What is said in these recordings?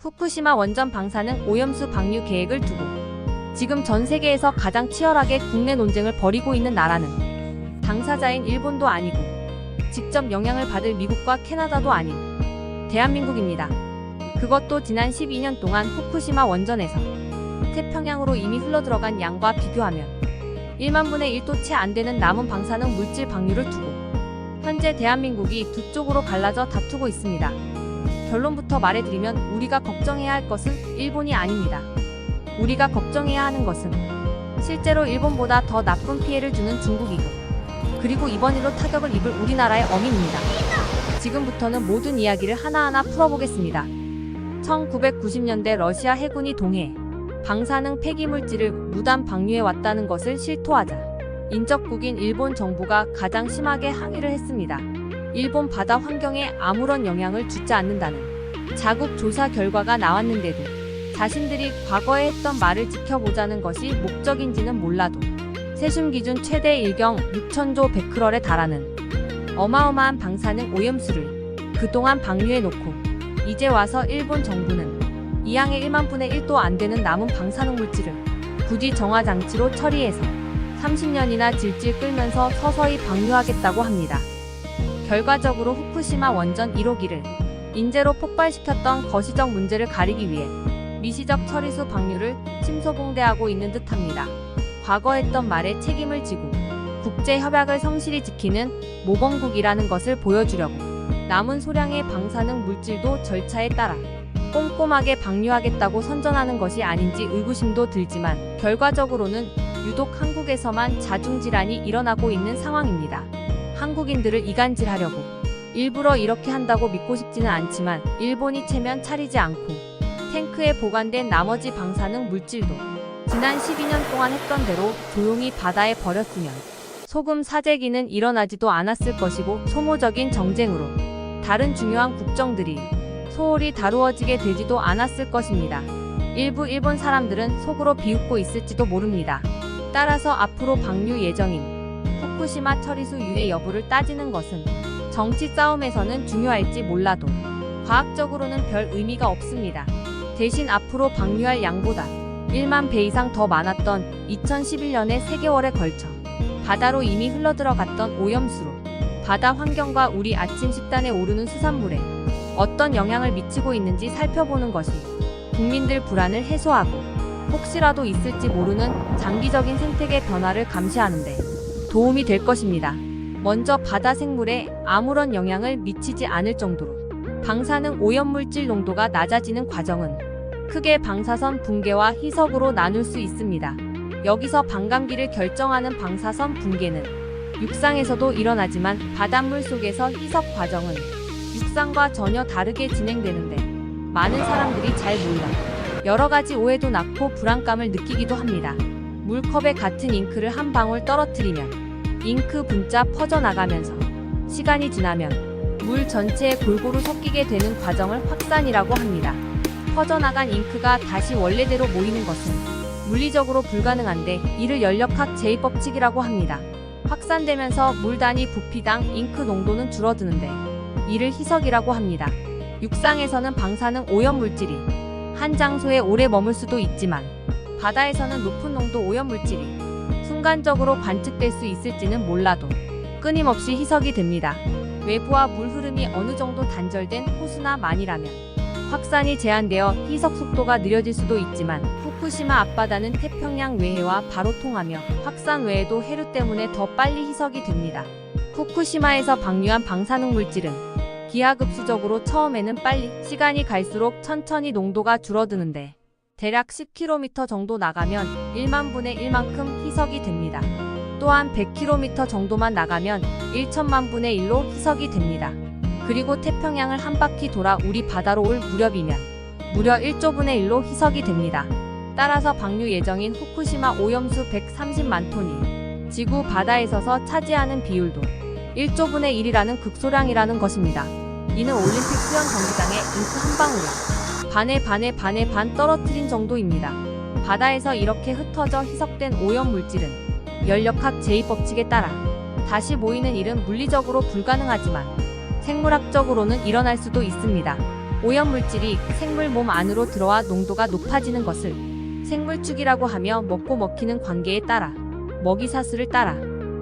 후쿠시마 원전 방사능 오염수 방류 계획을 두고 지금 전 세계에서 가장 치열하게 국내 논쟁을 벌이고 있는 나라는 당사자인 일본도 아니고 직접 영향을 받을 미국과 캐나다도 아닌 대한민국입니다. 그것도 지난 12년 동안 후쿠시마 원전에서 태평양으로 이미 흘러들어간 양과 비교하면 1만 분의 1도 채 안 되는 남은 방사능 물질 방류를 두고 현재 대한민국이 두 쪽으로 갈라져 다투고 있습니다. 결론부터 말해드리면 우리가 걱정해야 할 것은 일본이 아닙니다. 우리가 걱정해야 하는 것은 실제로 일본보다 더 나쁜 피해를 주는 중국이고, 그리고 이번 일로 타격을 입을 우리나라의 어민입니다. 지금부터는 모든 이야기를 하나하나 풀어보겠습니다. 1990년대 러시아 해군이 동해에 방사능 폐기물질을 무단 방류해왔다는 것을 실토하자 인접국인 일본 정부가 가장 심하게 항의를 했습니다. 일본 바다 환경에 아무런 영향을 주지 않는다는 자국 조사 결과가 나왔는데도 자신들이 과거에 했던 말을 지켜보자는 것이 목적인지는 몰라도 세슘 기준 최대 일경 6,000조 베크럴에 달하는 어마어마한 방사능 오염수를 그동안 방류해놓고 이제 와서 일본 정부는 이 양의 1만 분의 1도 안 되는 남은 방사능 물질을 굳이 정화장치로 처리해서 30년이나 질질 끌면서 서서히 방류하겠다고 합니다. 결과적으로 후쿠시마 원전 1호기를 인재로 폭발시켰던 거시적 문제를 가리기 위해 미시적 처리수 방류를 침소봉대하고 있는 듯합니다. 과거 했던 말에 책임을 지고 국제협약을 성실히 지키는 모범국이라는 것을 보여주려고 남은 소량의 방사능 물질도 절차에 따라 꼼꼼하게 방류하겠다고 선전하는 것이 아닌지 의구심도 들지만 결과적으로는 유독 한국에서만 자중질환이 일어나고 있는 상황입니다. 한국인들을 이간질하려고 일부러 이렇게 한다고 믿고 싶지는 않지만 일본이 체면 차리지 않고 탱크에 보관된 나머지 방사능 물질도 지난 12년 동안 했던 대로 조용히 바다에 버렸으면 소금 사재기는 일어나지도 않았을 것이고 소모적인 정쟁으로 다른 중요한 국정들이 소홀히 다루어지게 되지도 않았을 것입니다. 일부 일본 사람들은 속으로 비웃고 있을지도 모릅니다. 따라서 앞으로 방류 예정인 후쿠시마 처리수 유해 여부를 따지는 것은 정치 싸움에서는 중요할지 몰라도 과학적으로는 별 의미가 없습니다. 대신 앞으로 방류할 양보다 1만 배 이상 더 많았던 2011년에 3개월에 걸쳐 바다로 이미 흘러들어갔던 오염수로 바다 환경과 우리 아침 식단에 오르는 수산물에 어떤 영향을 미치고 있는지 살펴보는 것이 국민들 불안을 해소하고 혹시라도 있을지 모르는 장기적인 생태계 변화를 감시하는 데 도움이 될 것입니다. 먼저 바다 생물에 아무런 영향을 미치지 않을 정도로 방사능 오염물질 농도가 낮아지는 과정은 크게 방사선 붕괴와 희석으로 나눌 수 있습니다. 여기서 반감기를 결정하는 방사선 붕괴는 육상에서도 일어나지만 바닷물 속에서 희석 과정은 육상과 전혀 다르게 진행되는데 많은 사람들이 잘 몰라 여러 가지 오해도 낳고 불안감을 느끼기도 합니다. 물컵에 같은 잉크를 한 방울 떨어뜨리면 잉크 분자 퍼져나가면서 시간이 지나면 물 전체에 골고루 섞이게 되는 과정을 확산이라고 합니다. 퍼져나간 잉크가 다시 원래대로 모이는 것은 물리적으로 불가능한데 이를 연력학 제2법칙이라고 합니다. 확산되면서 물 단위 부피당 잉크 농도는 줄어드는데 이를 희석이라고 합니다. 육상에서는 방사능 오염물질이 한 장소에 오래 머물 수도 있지만 바다에서는 높은 농도 오염물질이 순간적으로 관측될 수 있을지는 몰라도 끊임없이 희석이 됩니다. 외부와 물 흐름이 어느 정도 단절된 호수나 만이라면 확산이 제한되어 희석 속도가 느려질 수도 있지만 후쿠시마 앞바다는 태평양 외해와 바로 통하며 확산 외에도 해류 때문에 더 빨리 희석이 됩니다. 후쿠시마에서 방류한 방사능 물질은 기하급수적으로 처음에는 빨리 시간이 갈수록 천천히 농도가 줄어드는데 대략 10km 정도 나가면 1만 분의 1만큼 희석이 됩니다. 또한 100km 정도만 나가면 1천만 분의 1로 희석이 됩니다. 그리고 태평양을 한 바퀴 돌아 우리 바다로 올 무렵이면 무려 1조 분의 1로 희석이 됩니다. 따라서 방류 예정인 후쿠시마 오염수 130만 톤이 지구 바다에서서 차지하는 비율도 1조 분의 1이라는 극소량이라는 것입니다. 이는 올림픽 수영 경기장에 잉크 한 방울에 반에 떨어뜨린 정도입니다. 바다에서 이렇게 흩어져 희석된 오염물질은 연력학 제2법칙에 따라 다시 모이는 일은 물리적으로 불가능하지만 생물학적으로는 일어날 수도 있습니다. 오염물질이 생물 몸 안으로 들어와 농도가 높아지는 것을 생물축이라고 하며 먹고 먹히는 관계에 따라 먹이사슬을 따라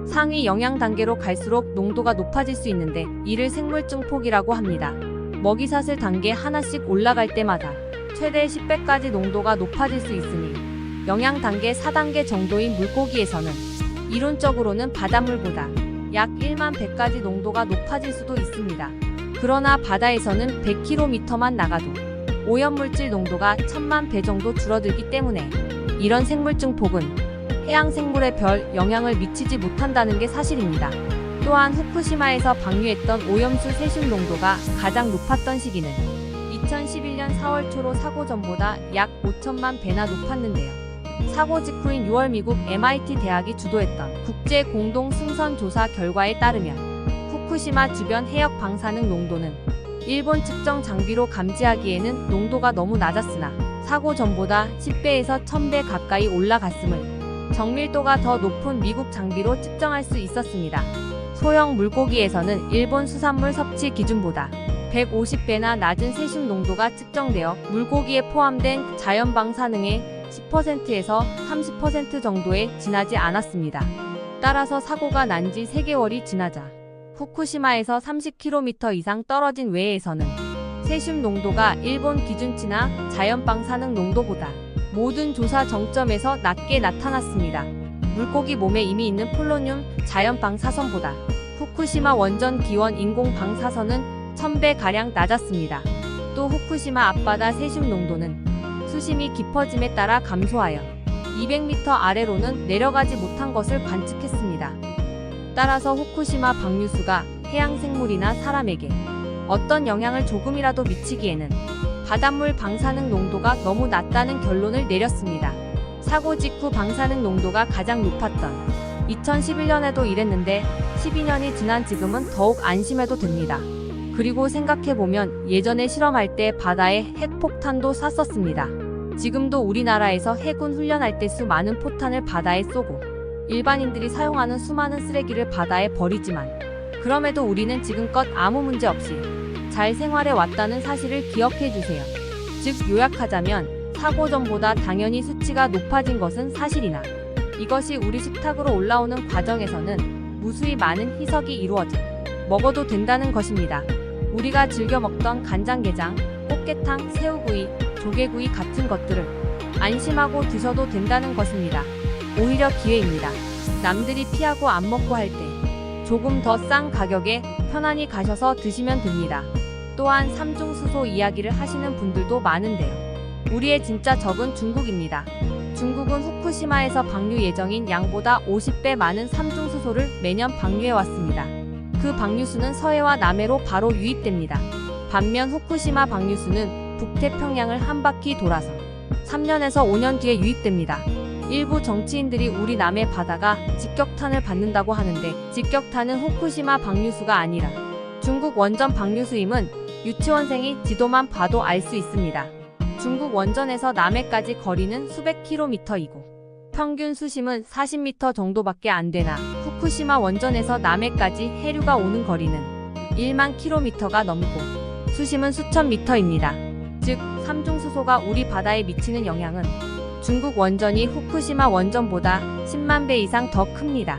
상위 영양 단계로 갈수록 농도가 높아질 수 있는데 이를 생물증폭이라고 합니다. 먹이사슬 단계 하나씩 올라갈 때마다 최대 10배까지 농도가 높아질 수 있으니 영양 단계 4단계 정도인 물고기에서는 이론적으로는 바닷물보다 약 1만 배까지 농도가 높아질 수도 있습니다. 그러나 바다에서는 100km만 나가도 오염물질 농도가 1000만 배 정도 줄어들기 때문에 이런 생물증폭은 해양 생물에 별 영향을 미치지 못한다는 게 사실입니다. 또한 후쿠시마에서 방류했던 오염수 세슘 농도가 가장 높았던 시기는 2011년 4월 초로 사고 전보다 약 5천만 배나 높았는데요. 사고 직후인 6월 미국 MIT 대학이 주도했던 국제 공동 승선 조사 결과에 따르면 후쿠시마 주변 해역 방사능 농도는 일본 측정 장비로 감지하기에는 농도가 너무 낮았으나 사고 전보다 10배에서 1000배 가까이 올라갔음을 정밀도가 더 높은 미국 장비로 측정할 수 있었습니다. 소형 물고기에서는 일본 수산물 섭취 기준보다 150배나 낮은 세슘 농도가 측정되어 물고기에 포함된 자연 방사능의 10%에서 30% 정도에 지나지 않았습니다. 따라서 사고가 난 지 3개월이 지나자 후쿠시마에서 30km 이상 떨어진 외에서는 세슘 농도가 일본 기준치나 자연 방사능 농도보다 모든 조사 정점에서 낮게 나타났습니다. 물고기 몸에 이미 있는 폴로늄 자연 방사선보다 후쿠시마 원전 기원 인공 방사선은 1000배가량 낮았습니다. 또 후쿠시마 앞바다 세슘 농도는 수심이 깊어짐에 따라 감소하여 200m 아래로는 내려가지 못한 것을 관측했습니다. 따라서 후쿠시마 방류수가 해양 생물이나 사람에게 어떤 영향을 조금이라도 미치기에는 바닷물 방사능 농도가 너무 낮다는 결론을 내렸습니다. 사고 직후 방사능 농도가 가장 높았던 2011년에도 이랬는데 12년이 지난 지금은 더욱 안심해도 됩니다. 그리고 생각해보면 예전에 실험할 때 바다에 핵폭탄도 쐈었습니다. 지금도 우리나라에서 해군 훈련할 때 수많은 포탄을 바다에 쏘고 일반인들이 사용하는 수많은 쓰레기를 바다에 버리지만 그럼에도 우리는 지금껏 아무 문제 없이 잘 생활해 왔다는 사실을 기억해 주세요. 즉 요약하자면 사고 전보다 당연히 수치가 높아진 것은 사실이나 이것이 우리 식탁으로 올라오는 과정에서는 무수히 많은 희석이 이루어져 먹어도 된다는 것입니다. 우리가 즐겨 먹던 간장게장, 꽃게탕, 새우구이, 조개구이 같은 것들을 안심하고 드셔도 된다는 것입니다. 오히려 기회입니다. 남들이 피하고 안 먹고 할 때 조금 더 싼 가격에 편안히 가셔서 드시면 됩니다. 또한 삼중수소 이야기를 하시는 분들도 많은데요. 우리의 진짜 적은 중국입니다. 중국은 후쿠시마에서 방류 예정인 양보다 50배 많은 삼중수소를 매년 방류해왔습니다. 그 방류수는 서해와 남해로 바로 유입됩니다. 반면 후쿠시마 방류수는 북태평양을 한 바퀴 돌아서 3년에서 5년 뒤에 유입됩니다. 일부 정치인들이 우리 남해 바다가 직격탄을 받는다고 하는데 직격탄은 후쿠시마 방류수가 아니라 중국 원전 방류수임은 유치원생이 지도만 봐도 알 수 있습니다. 중국 원전에서 남해까지 거리는 수백 킬로미터이고 평균 수심은 40m 정도밖에 안 되나 후쿠시마 원전에서 남해까지 해류가 오는 거리는 1만 킬로미터가 넘고 수심은 수천 미터입니다. 즉 삼중수소가 우리 바다에 미치는 영향은 중국 원전이 후쿠시마 원전보다 10만 배 이상 더 큽니다.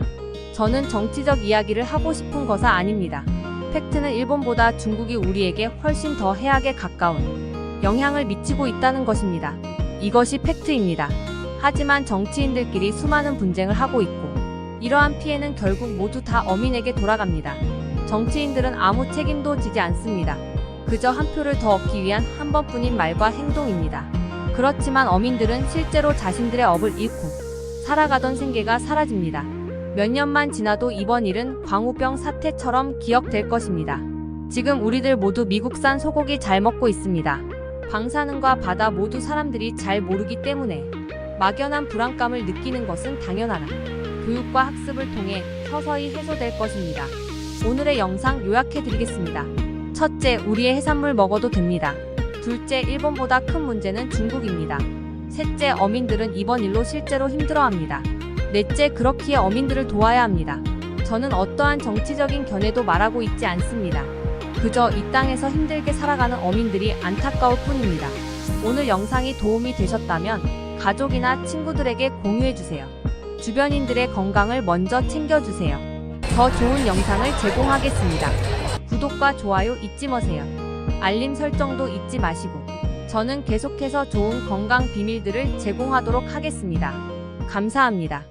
저는 정치적 이야기를 하고 싶은 것은 아닙니다. 팩트는 일본보다 중국이 우리에게 훨씬 더 해악에 가까운 영향을 미치고 있다는 것입니다. 이것이 팩트입니다. 하지만 정치인들끼리 수많은 분쟁을 하고 있고 이러한 피해는 결국 모두 다 어민에게 돌아갑니다. 정치인들은 아무 책임도 지지 않습니다. 그저 한 표를 더 얻기 위한 한 번뿐인 말과 행동입니다. 그렇지만 어민들은 실제로 자신들의 업을 잃고 살아가던 생계가 사라집니다. 몇 년만 지나도 이번 일은 광우병 사태처럼 기억될 것입니다. 지금 우리들 모두 미국산 소고기 잘 먹고 있습니다. 방사능과 바다 모두 사람들이 잘 모르기 때문에 막연한 불안감을 느끼는 것은 당연하나 교육과 학습을 통해 서서히 해소될 것입니다. 오늘의 영상 요약해드리겠습니다. 첫째, 우리의 해산물 먹어도 됩니다. 둘째, 일본보다 큰 문제는 중국입니다. 셋째, 어민들은 이번 일로 실제로 힘들어합니다. 넷째, 그렇기에 어민들을 도와야 합니다. 저는 어떠한 정치적인 견해도 말하고 있지 않습니다. 그저 이 땅에서 힘들게 살아가는 어민들이 안타까울 뿐입니다. 오늘 영상이 도움이 되셨다면 가족이나 친구들에게 공유해주세요. 주변인들의 건강을 먼저 챙겨주세요. 더 좋은 영상을 제공하겠습니다. 구독과 좋아요 잊지 마세요. 알림 설정도 잊지 마시고 저는 계속해서 좋은 건강 비밀들을 제공하도록 하겠습니다. 감사합니다.